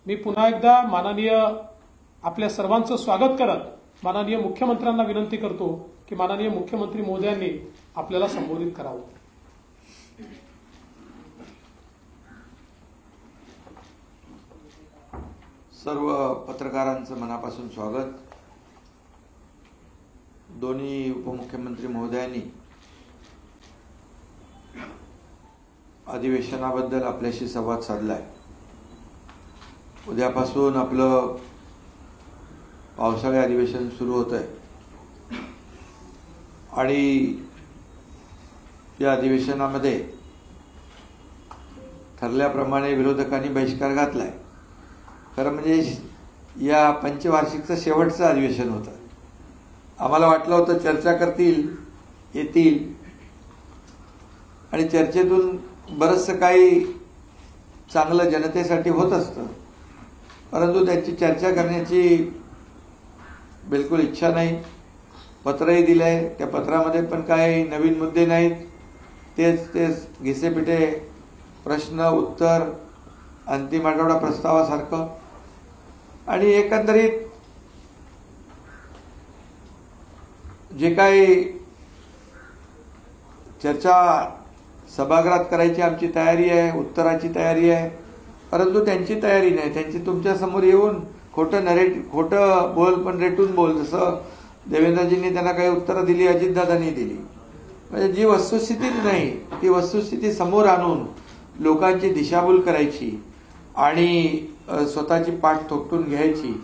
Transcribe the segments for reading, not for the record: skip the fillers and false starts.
मी पुन्हा एकदा माननीय आपल्या सर्वांचं स्वागत करत माननीय मुख्यमंत्र्यांना विनंती करतो की माननीय मुख्यमंत्री महोदयांनी आपल्याला संबोधित करावं। सर्व पत्रकारांचं मनापासून स्वागत। दोन्ही उपमुख्यमंत्री महोदयांनी अधिवेशनाबद्दल आपल्याशी संवाद साधलाय। उद्यापासून आपलं पावसाळी अधिवेशन सुरू होत आहे आणि या अधिवेशनामध्ये ठरल्याप्रमाणे विरोधकांनी बहिष्कार घातलाय। खरं म्हणजे या पंचवार्षिकचं शेवटचं अधिवेशन होतं। आम्हाला वाटलं होतं चर्चा करतील, येतील आणि चर्चेतून बरंचसं काही चांगलं जनतेसाठी होत असतं, परंतु त्यांची चर्चा करण्याची बिलकुल इच्छा नाही। पत्रही दिलंय, त्या पत्रामध्ये पण काही नवीन मुद्दे नाहीत। तेच घिसेपिटे प्रश्न उत्तर, अंतिम आठवडा प्रस्तावासारखं आणि एकंदरीत जे काही चर्चा सभागृहात करायची आमची तयारी आहे, उत्तराची तयारी आहे, परंतु त्यांची तयारी नाही। त्यांची तुमच्या समोर येऊन खोटं बोल पण रेटून बोल, जसं देवेंद्रजींनी त्यांना काही उत्तरं दिली, अजितदादांनी दिली। म्हणजे जी वस्तुस्थिती नाही ती वस्तुस्थिती समोर आणून लोकांची दिशाभूल करायची आणि स्वतःची पाठ थोपटून घ्यायची,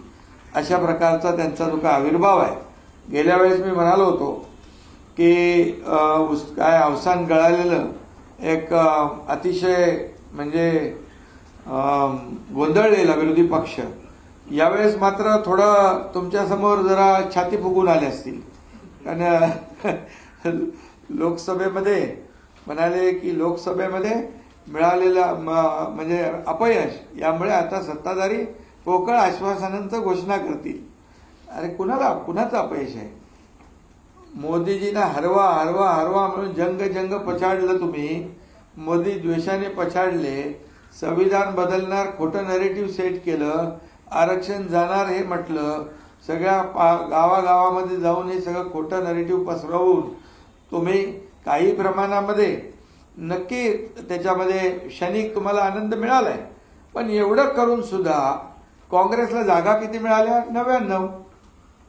अशा प्रकारचा त्यांचा जो काही आविर्भाव आहे। गेल्या वेळेस मी म्हणालो होतो की काय अवसान गळालेलं एक अतिशय म्हणजे गोंधळलेला विरोधी पक्ष यावेळेस मात्र थोडं तुमच्या समोर जरा छाती फुगून आले असतील। कारण लोकसभेमध्ये म्हणाले की लोकसभेमध्ये मिळालेलं म्हणजे अपयश यामुळे आता सत्ताधारी पोकळ आश्वासनांचं घोषणा करतील। अरे कुणाचं अपयश आहे? मोदीजींना हरवा हरवा हरवा म्हणून जंग पछाडलं तुम्ही। मोदी द्वेषाने पछाडले, संविधान बदलणार खोटं नरेटिव्ह सेट केलं, आरक्षण जाणार हे म्हटलं, सगळ्या गावागावामध्ये जाऊन हे सगळं खोटं नरेटिव्ह पसरवून तुम्ही काही प्रमाणामध्ये नक्की त्याच्यामध्ये क्षणिक तुम्हाला आनंद मिळालाय, पण एवढं करून सुद्धा काँग्रेसला जागा किती मिळाल्या? 99।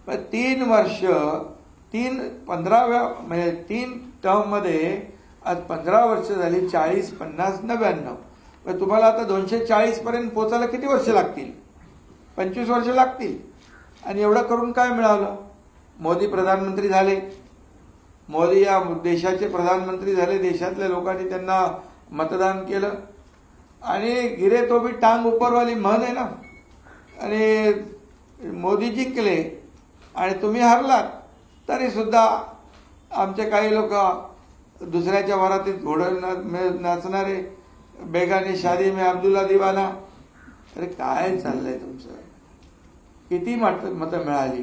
पण 3 वर्ष 15व्या म्हणजे 3 टर्म मध्ये आज 15 वर्ष झाली, 40, 50, 99। पण तुम्हाला आता 240 पर्यंत पोहोचायला किती वर्ष लागतील? 25 वर्ष लागतील। आणि एवढं करून काय मिळालं? मोदी प्रधानमंत्री झाले, मोदी या देशाचे प्रधानमंत्री झाले, देशातल्या लोकांनी त्यांना मतदान केलं आणि गिरे तो भी टांग ऊपरवाली म्हण आहे ना। आणि मोदी जिंकले आणि तुम्ही हरलात, तरी सुद्धा आमचे काही लोक दुसऱ्याच्या वरातीत घोडं नाचणारे, बेगानी शादी में अब्दुल्ला दिवाना। अरे काय चाललंय तुमचं? किती मतं मिळाली?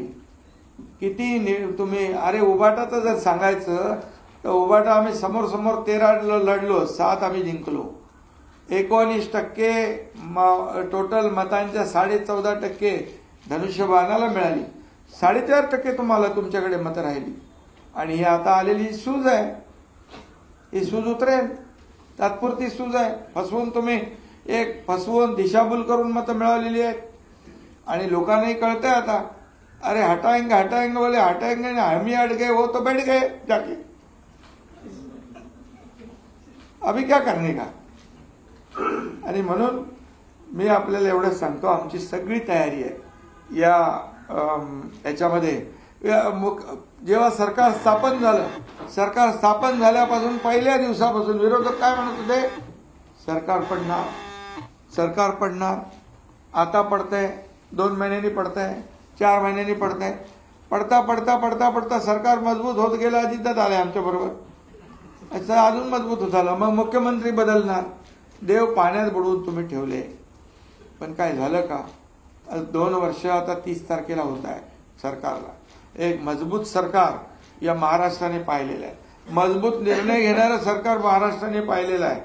किती तुम्ही? अरे उबाटाचं जर सांगायचं तर उबाटा आम्ही समोर 13 लढलो, 7 आम्ही जिंकलो। 19% टोटल मतांच्या 14.5% धनुष्यबाणाला मिळाली, 4.5% तुम्हाला तुमच्याकडे मतं राहिली। आणि ही आता आलेली सूज आहे, ही सूज उतरेल, तात्पुरती सूज आहे। फसवून दिशाभूल करून मतं मिळवलेली आहेत आणि लोकांनाही कळतंय आता। अरे हटाएंगे बोले हटाएंगे ना, हम ही हट गए, वो तो बैठ गए जाके, अभी क्या करने का? आणि म्हणून मी आपल्याला एवढं सांगतो, आमची सगळी तयारी आहे याच्यामध्ये। जेव्हा सरकार स्थापन झाल्यापासून पहिल्या दिवसापासून विरोधक काय म्हणत होते? सरकार पडणार। आता पडतंय, 2 महिन्यांनी पडतंय, 4 महिन्यांनी पडतंय। पडता सरकार मजबूत होत गेलं। अजितदादा आले आमच्या बरोबर, असं अजून मजबूत होत आलं। मग मुख्यमंत्री बदलणार, देव पाण्यात बुडवून तुम्ही ठेवले। पण काय झालं का? 2 वर्ष आता 30 तारखेला होत आहे सरकारला। एक मजबूत सरकार या महाराष्ट्राने पाहिलेलं आहे, मजबूत निर्णय घेणारं सरकार महाराष्ट्राने पाहिलेलं आहे।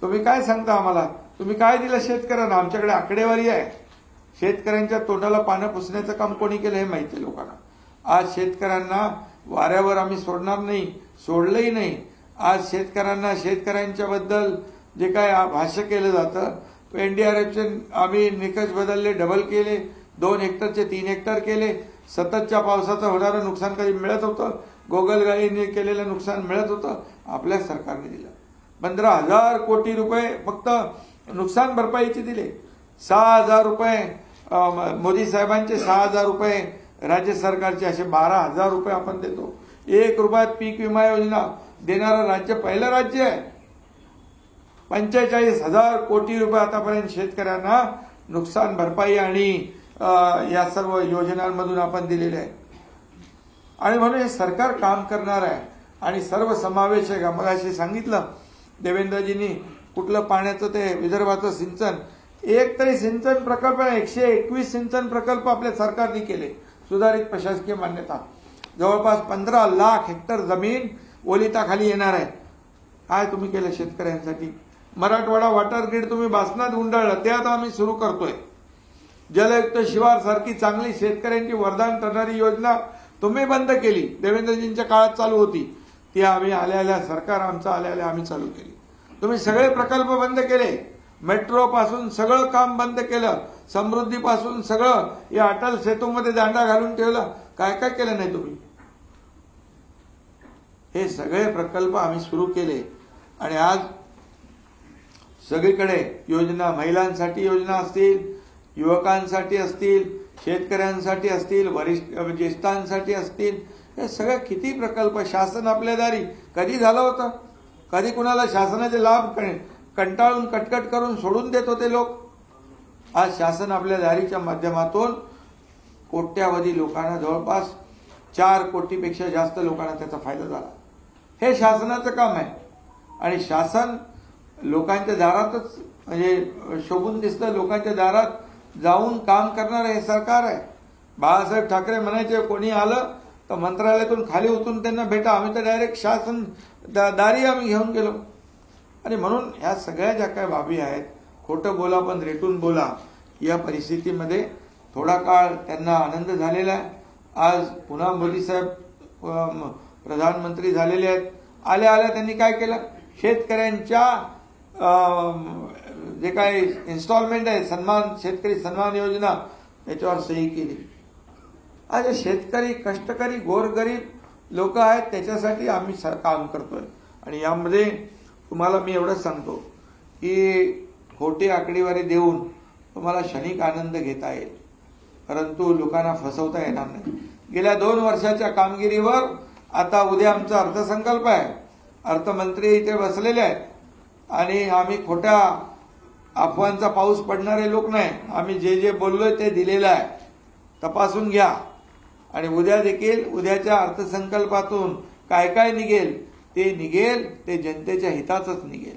तुम्ही काय सांगता आम्हाला? तुम्ही काय दिलं शेतकऱ्यांना? आमच्याकडे आकडेवारी आहे, शेतकऱ्यांच्या तोंडाला पानं पुसण्याचं काम कोणी केलं हे माहिती आहे लोकांना. आज शेतकऱ्यांना वाऱ्यावर आम्ही सोडणार नाही, सोडलंही नाही. आज शेतकऱ्यांना शेतकऱ्यांच्या बद्दल जे काय भाष्य केलं जातं, एनडीआरएफचे आम्ही निकष बदलले, डबल केले, 2 हेक्टरचे 3 हेक्टर केले. सततच्या पावसाचं होणारं नुकसान कधी मिळत होतं, गोगलगाईने केलेलं नुकसान मिळत होतं, आपल्या सरकारने दिलं. 15,000 कोटी रुपये फक्त नुकसान भरपाईचे दिले. 6,000 रुपये मोदी साहेबांचे, 6,000 रुपये राज्य सरकारचे, असे 12,000 रुपये आपण देतो. 1 रुपयात पीक विमा योजना देणारं राज्य पहिलं राज्य आहे. 45,000 कोटी रुपये आतापर्यंत शेतकऱ्यांना नुकसान भरपाई आणि या सर्व योजनांमधून आपण दिलेले आहे. आणि म्हणून हे सरकार काम करणार आहे आणि सर्वसमावेशक. मगाशी सांगितलं देवेंद्रजींनी, कुठलं पाण्याचं ते विदर्भाचं सिंचन, एक तरी सिंचन प्रकल्प 121 सिंचन प्रकल्प आपल्या सरकारने केले, सुधारित प्रशासकीय मान्यता. जवळपास 15 लाख हेक्टर जमीन ओलिताखाली येणार आहे. काय तुम्ही केलं शेतकऱ्यांसाठी? मराठवाडा वॉटर ग्रीड तुम्ही भासणात गुंडाळलं, ते आता आम्ही सुरू करतोय. जलयुक्त शिवार सारखी चांगली शेतकऱ्यांची वरदान ठरणारी योजना तुम्ही बंद केली, देवेंद्रजींच्या काळात चालू होती, ती आम्ही आल्या सरकार आमचं आल्या आम्ही चालू केली. तुम्ही सगळे प्रकल्प बंद केले, मेट्रो पासून सगळं काम बंद केलं, समृद्धीपासून सगळं या अटल सेतूमध्ये दांडा घालून ठेवलं. काय काय केलं नाही तुम्ही? हे सगळे प्रकल्प आम्ही सुरू केले आणि आज सगळीकडे योजना, महिलांसाठी योजना असतील, युवकांसाठी असतील, शेतकऱ्यांसाठी असतील, वरिष्ठ ज्येष्ठांसाठी असतील, हे सगळे किती प्रकल्प शासन आपल्या दारी. कधी झालं होतं? कधी कुणाला शासनाचे लाभ कंटाळून कटकट करून सोडून देत होते लोक? आज शासन आपल्या दारीच्या माध्यमातून कोट्यावधी लोकांना, जवळपास 4 कोटीपेक्षा जास्त लोकांना त्याचा फायदा झाला. हे शासनाचं काम आहे आणि शासन लोकांच्या दारातच म्हणजे शोभून दिसतं, लोकांच्या दारात जाऊन काम करणार हे सरकार आहे. बाळासाहेब ठाकरे म्हणायचे, कोणी आलं तर मंत्रालयातून खाली उतरून त्यांना भेटा. आम्ही तर डायरेक्ट शासन दारी आम्ही घेऊन गेलो. आणि म्हणून ह्या सगळ्या ज्या काही बाबी आहेत, खोटं बोला पण रेटून बोला, या परिस्थितीमध्ये थोडा काळ त्यांना आनंद झालेला आहे. आज पुन्हा मोदी साहेब प्रधानमंत्री झालेले आहेत. आल्या त्यांनी काय केलं? शेतकऱ्यांच्या जे काही इन्स्टॉलमेंट आहे, सन्मान, शेतकरी सन्मान योजना, त्याच्यावर सही केली. आज शेतकरी, कष्टकरी, गोरगरीब लोक आहेत, त्याच्यासाठी आम्ही काम करतोय. आणि यामध्ये तुम्हाला मी एवढंच सांगतो की खोटी आकडेवारी देऊन तुम्हाला क्षणिक आनंद घेता येईल, परंतु लोकांना फसवता येणार नाही. गेल्या 2 वर्षाच्या कामगिरीवर आता उद्या आमचा अर्थसंकल्प आहे. अर्थमंत्री इथे बसलेले आहेत आणि आम्ही खोट्या अफवांचा पाऊस पडणारे लोक नाही. आम्ही जे बोललोय ते दिलेलं आहे, तपासून घ्या. आणि उद्या देखील उद्याच्या अर्थसंकल्पातून काय काय निघेल ते जनतेच्या हिताचंच निघेल,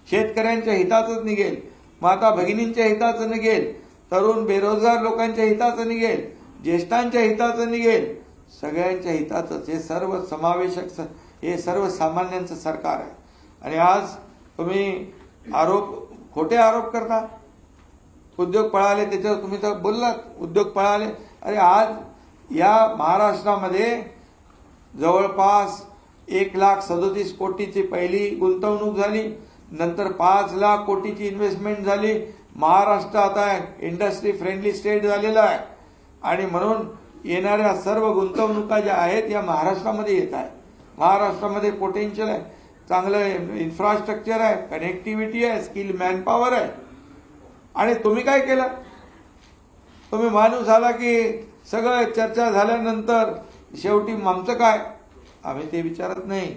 शेतकऱ्यांच्या हिताचंच निघेल, माता भगिनींच्या हिताचं निघेल, तरुण बेरोजगार लोकांच्या हिताचं निघेल, ज्येष्ठांच्या हिताचं निघेल, सगळ्यांच्या हिताचंच. हे सर्व समावेशक, हे सर्वसामान्यांचं सरकार आहे. आणि आज तुम्ही खोटे आरोप करता. उद्योग पळाले, त्याच्यावर तुम्ही तर बोललात, उद्योग पळाले. अरे आज या महाराष्ट्रामध्ये जवळपास 1,37,00,000 कोटीची पहिली गुंतवणूक झाली, नंतर 5 लाख कोटीची इन्व्हेस्टमेंट झाली. महाराष्ट्र आता इंडस्ट्री फ्रेंडली स्टेट झालेला आहे आणि म्हणून येणाऱ्या सर्व गुंतवणुका ज्या आहेत या महाराष्ट्रामध्ये येत आहेत. महाराष्ट्रामध्ये पोटेन्शियल आहे, चांगलं इन्फ्रास्ट्रक्चर आहे, कनेक्टिव्हिटी आहे, स्किल मॅनपॉवर आहे. आणि तुम्ही काय केलं? तुम्ही माणूस आला की सगळं चर्चा झाल्यानंतर शेवटी आमचं काय, आम्ही ते विचारत नाही.